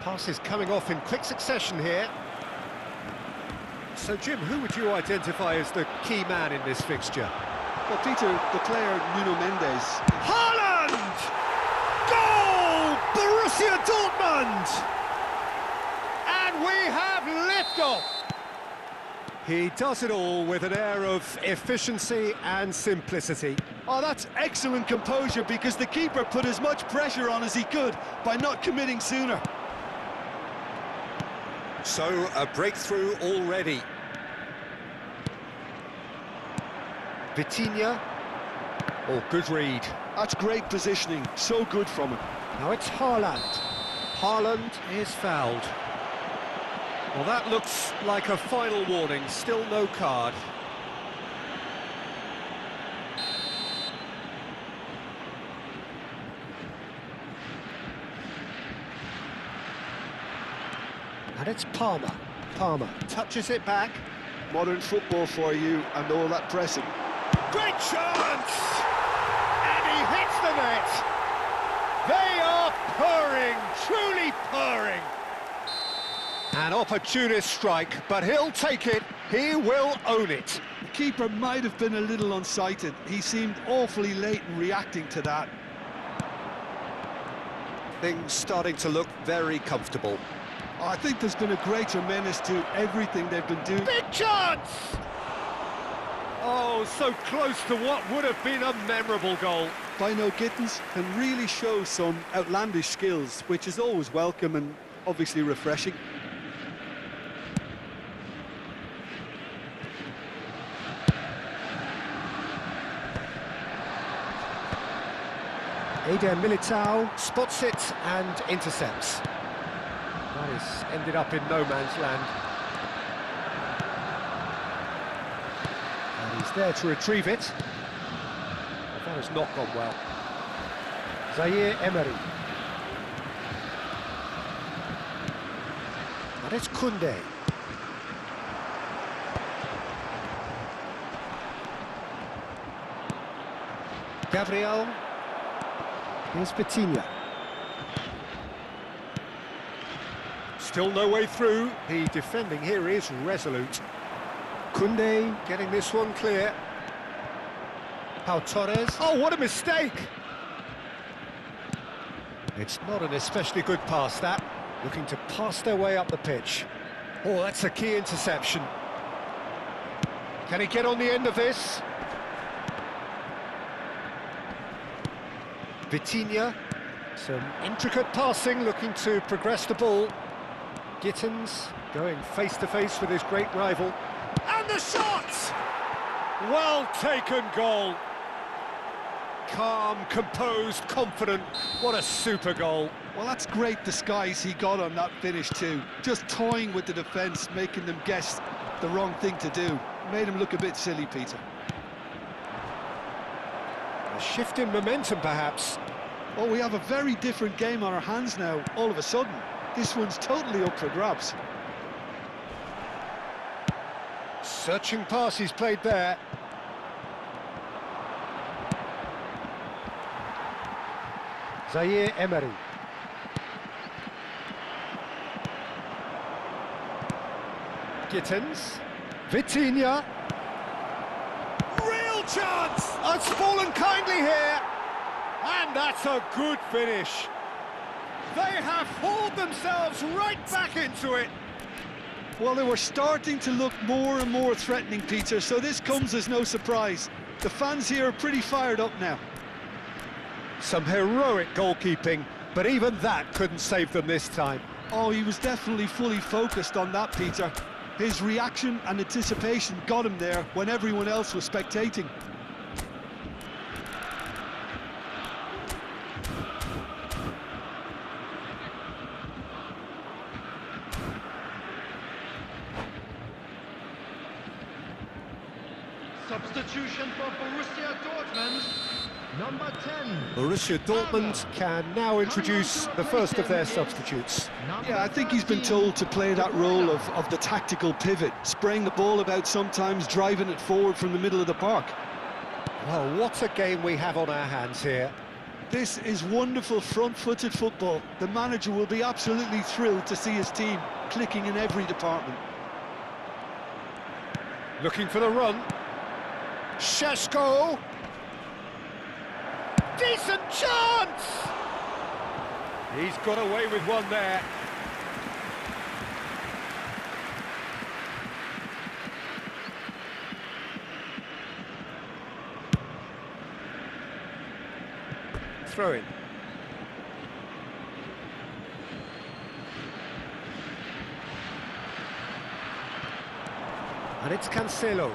Passes coming off in quick succession here. So, Jim, who would you identify as the key man in this fixture? Well, Peter, the player Nuno Mendes. Haaland! Goal! Borussia Dortmund! And we have liftoff! He does it all with an air of efficiency and simplicity. Oh, that's excellent composure, because the keeper put as much pressure on as he could by not committing sooner. So, a breakthrough already. Vitinha. Oh, good read. That's great positioning, so good from him. Now it's Haaland. Haaland is fouled. Well, that looks like a final warning, still no card. And it's Palmer. Palmer touches it back. Modern football for you, and all that pressing. Great chance! And he hits the net! They are purring, truly purring! An opportunist strike, but he'll take it, he will own it. The keeper might have been a little unsighted. He seemed awfully late in reacting to that. Things starting to look very comfortable. I think there's been a greater menace to everything they've been doing. Big chance! Oh, so close to what would have been a memorable goal. Bino Gittins can really show some outlandish skills, which is always welcome and obviously refreshing. Eder Militao spots it and intercepts. That is ended up in no man's land. And he's there to retrieve it. But that has not gone well. Zaire Emery. And it's Koundé. Gabriel. Here's Vitinha. Still no way through. The defending here is resolute. Koundé getting this one clear. Pau Torres. Oh, what a mistake! It's not an especially good pass, that. Looking to pass their way up the pitch. Oh, that's a key interception. Can he get on the end of this? Vitinha. Some intricate passing, looking to progress the ball. Gittins going face-to-face with his great rival. And the shot! Well taken goal. Calm, composed, confident. What a super goal. Well, that's great disguise he got on that finish too. Just toying with the defence, making them guess the wrong thing to do. Made him look a bit silly, Peter. A shift in momentum, perhaps. Oh, we have a very different game on our hands now, all of a sudden. This one's totally up for grabs. Searching pass he's played there. Zaire Emery. Gittins. Vitinha. Real chance! It's fallen kindly here. And that's a good finish. They have hauled themselves right back into it. Well, they were starting to look more and more threatening, Peter, so this comes as no surprise. The fans here are pretty fired up now. Some heroic goalkeeping, but even that couldn't save them this time. Oh, he was definitely fully focused on that, Peter. His reaction and anticipation got him there when everyone else was spectating. Substitution for Borussia Dortmund, number 10. Borussia Dortmund can now introduce the first of their substitutes. Yeah, I think he's been told to play that role of the tactical pivot, spraying the ball about sometimes, driving it forward from the middle of the park. Well, what a game we have on our hands here. This is wonderful front-footed football. The manager will be absolutely thrilled to see his team clicking in every department. Looking for the run. Šeško! Decent chance! He's got away with one there. Throw in. And it's Cancelo.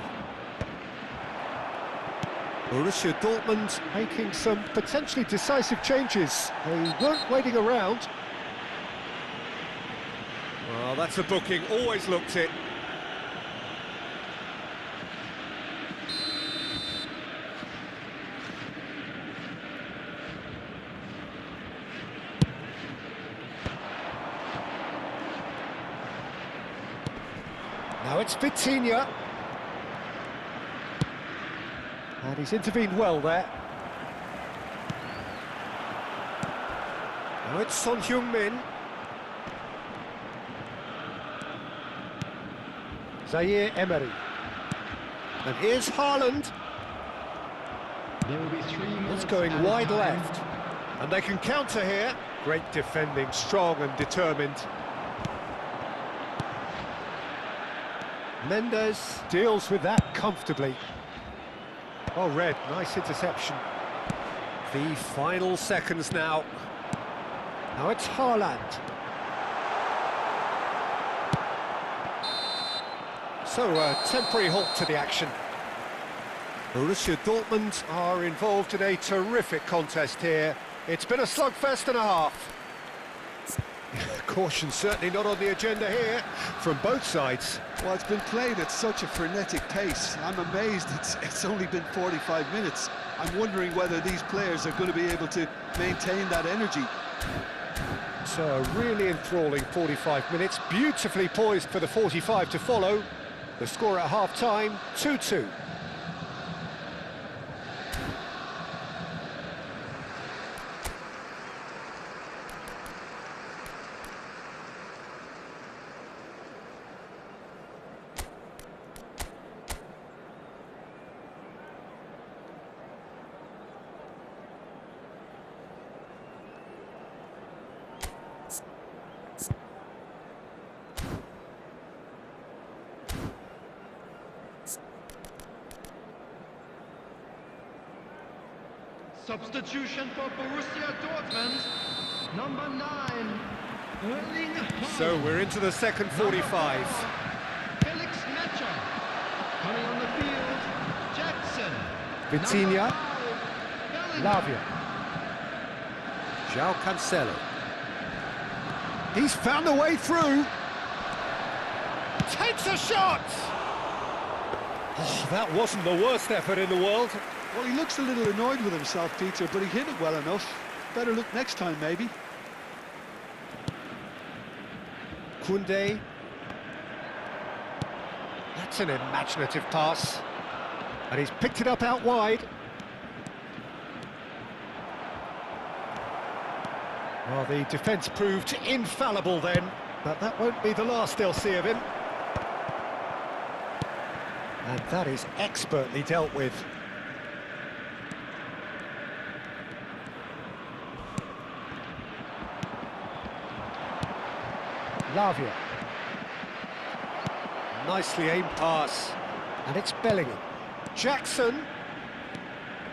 Borussia Dortmund making some potentially decisive changes. They weren't waiting around. Well, that's a booking, always looked it. Now it's Vitinha. And he's intervened well there. Now it's Son Heung-min. Zaire Emery. And here's Haaland. There will be 3 minutes. It's going added wide time. left. And they can counter here. Great defending, strong and determined. Mendes deals with that comfortably. Oh, Red, nice interception. The final seconds now. Now it's Haaland. So, a temporary halt to the action. Borussia Dortmund are involved in a terrific contest here. It's been a slugfest and a half. Caution certainly not on the agenda here from both sides. Well, it's been played at such a frenetic pace. I'm amazed it's only been 45 minutes. I'm wondering whether these players are going to be able to maintain that energy. So a really enthralling 45 minutes, beautifully poised for the 45 to follow. The score at half-time, 2-2. Substitution for Borussia Dortmund, number 9, Erling Haaland. So we're into the second 45. Felix Metscher. Coming on the field, Jackson. Vitinha. Number 5, Bellingham. Lavia. João Cancelo. He's found a way through. Takes a shot! Oh, that wasn't the worst effort in the world. Well, he looks a little annoyed with himself, Peter, but he hit it well enough. Better look next time, maybe. Koundé. That's an imaginative pass. And he's picked it up out wide. Well, the defence proved infallible then, but that won't be the last they'll see of him. And that is expertly dealt with. Lavia. Nicely aimed pass. And it's Bellingham. Jackson.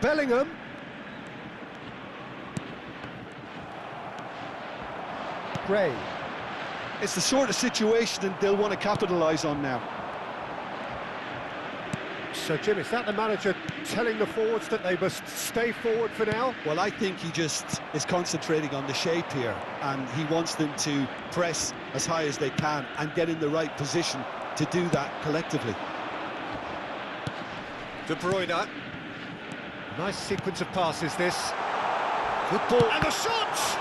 Bellingham. Gray. It's the sort of situation that they'll want to capitalise on now. So, Jim, is that the manager telling the forwards that they must stay forward for now? Well, I think he just is concentrating on the shape here, and he wants them to press as high as they can and get in the right position to do that collectively. De Bruyne. Nice sequence of passes, this. Good ball. And the shot!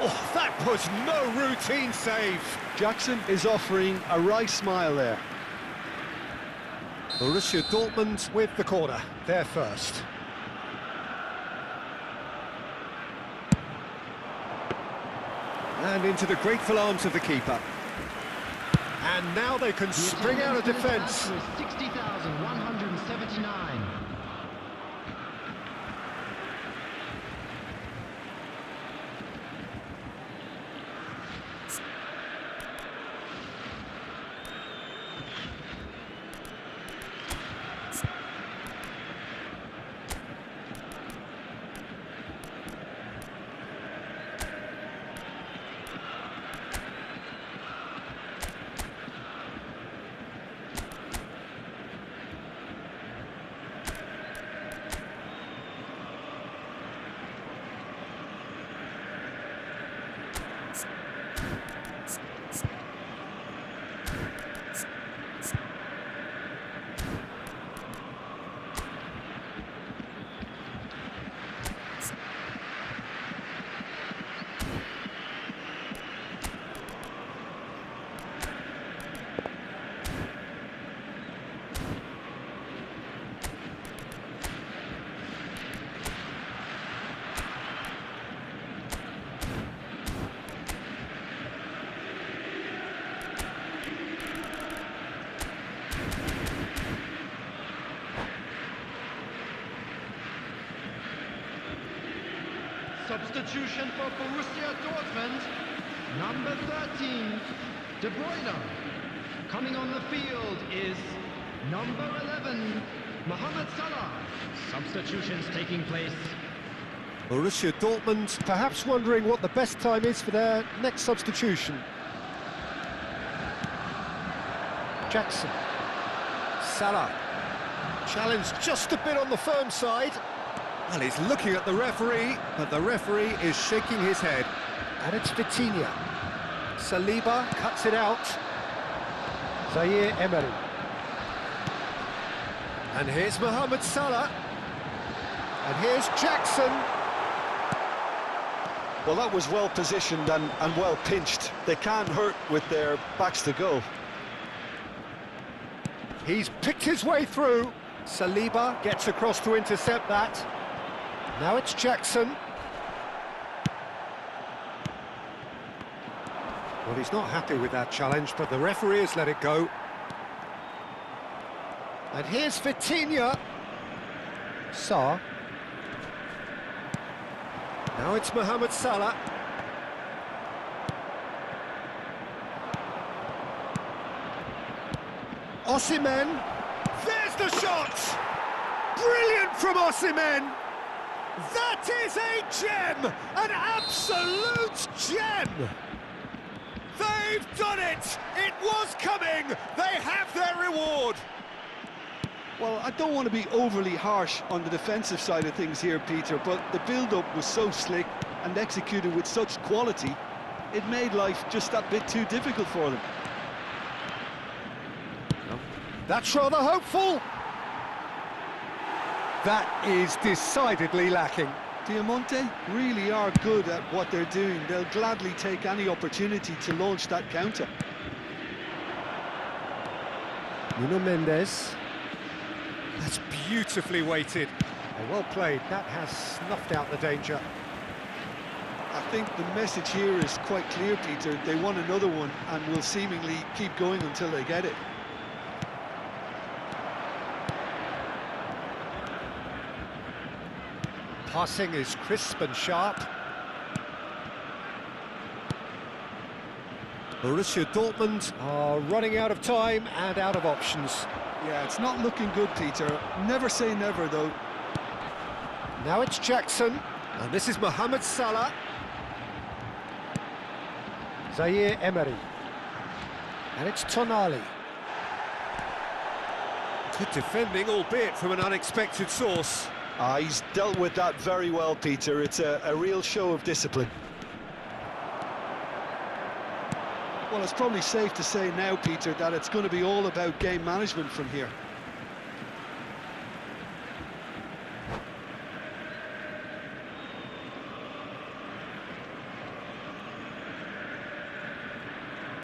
Oh, that was no routine save. Jackson is offering a wry smile there. Borussia Dortmund with the corner, they're first. And into the grateful arms of the keeper. And now they can spring out of defence. 60,179. Substitution for Borussia Dortmund, number 13, De Bruyne. Coming on the field is number 11, Mohamed Salah. Substitutions taking place. Borussia Dortmund perhaps wondering what the best time is for their next substitution. Jackson. Salah. Challenged just a bit on the firm side. Well, he's looking at the referee, but the referee is shaking his head. And it's Vitinha. Saliba cuts it out. Zaire Emery. And here's Mohamed Salah. And here's Jackson. Well, that was well positioned and well pinched. They can't hurt with their backs to goal. He's picked his way through. Saliba gets across to intercept that. Now it's Jackson. Well, he's not happy with that challenge, but the referee has let it go. And here's Vitinha. Sarr. Now it's Mohamed Salah. Osimhen. There's the shot! Brilliant from Osimhen! That is a gem! An absolute gem! They've done it! It was coming! They have their reward! Well, I don't want to be overly harsh on the defensive side of things here, Peter, but the build-up was so slick and executed with such quality, it made life just that bit too difficult for them. That's rather hopeful. That is decidedly lacking. Diamante really are good at what they're doing. They'll gladly take any opportunity to launch that counter. Nuno Mendes. That's beautifully weighted. Oh, well played. That has snuffed out the danger. I think the message here is quite clear, Peter. They want another one and will seemingly keep going until they get it. Passing is crisp and sharp. Borussia Dortmund are running out of time and out of options. Yeah, it's not looking good, Peter. Never say never, though. Now it's Jackson, and this is Mohamed Salah. Zaire Emery. And it's Tonali. Good defending, albeit from an unexpected source. He's dealt with that very well, Peter. It's a real show of discipline. Well, it's probably safe to say now, Peter, that it's going to be all about game management from here.